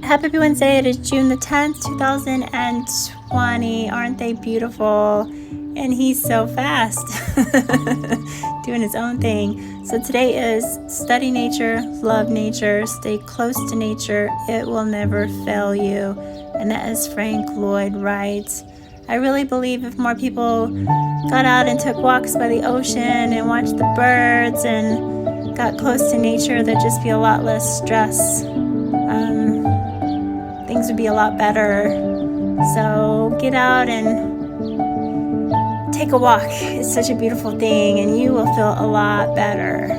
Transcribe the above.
Happy Wednesday. It is June the 10th, 2020. Aren't they beautiful? And he's so fast, doing his own thing. So today is study nature, love nature, stay close to nature. It will never fail you. And that is Frank Lloyd Wright. I really believe if more people got out and took walks by the ocean and watched the birds and got close to nature, there'd just be a lot less stress. Things would be a lot better. So get out and take a walk. It's such a beautiful thing, and you will feel a lot better.